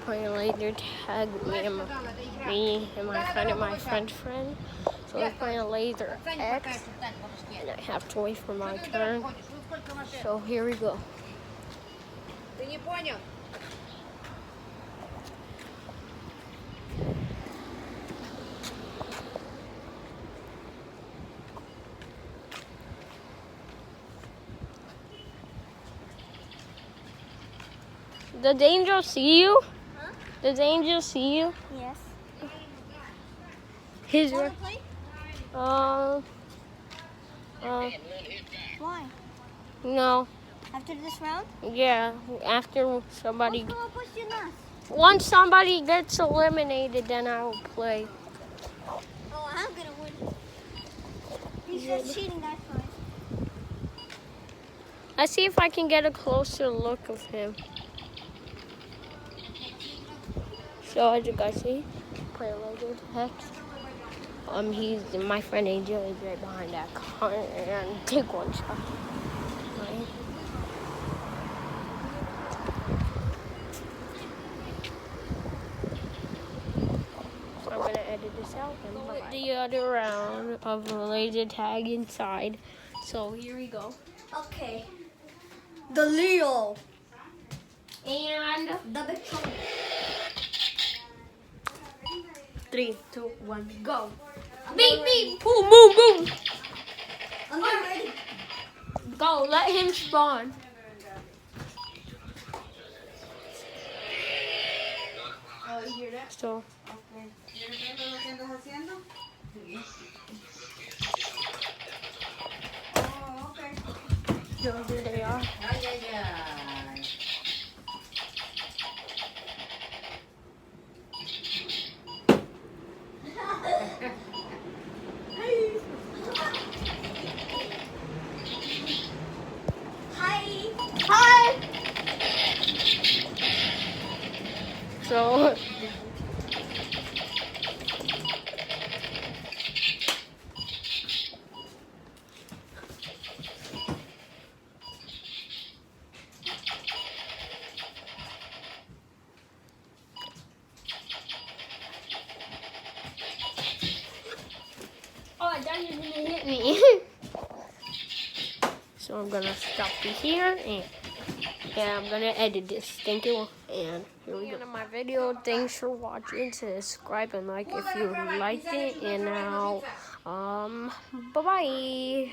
playing laser tag. Me and my friend's friend. So we're playing laser X, and I have to wait for my turn. So here we go. Does Angel see you? Huh? Does Angel see you? Yes. His Wanna play? Why? No. After this round? Yeah, after somebody. Who's gonna push your nuts? Once somebody gets eliminated, then I will play. Oh, I'm gonna win. He's just cheating, that's fine. Let's see if I can get a closer look of him. So as you guys see, play laser tag. He's my friend Angel is right behind that car and take one shot. Right. So I'm gonna edit this out and put the other round of laser tag inside. So here we go. Okay. The Leo. And The big chunk. 3, 2, 1, go. Beep, Beep, boom, boom, boom. I'm not ready. Go, let him spawn. Oh, you hear that? So, Okay. ¿Quieres ver lo que andas haciendo? Oh, okay. so here they are. Ay, ay, ay. Hi. Hi. So, oh, I thought you were gonna hit me. So I'm gonna stop you here and I'm gonna edit this. Thank you. And here we go. End of my video. Thanks for watching. Subscribe and like if you liked it. And now, bye bye.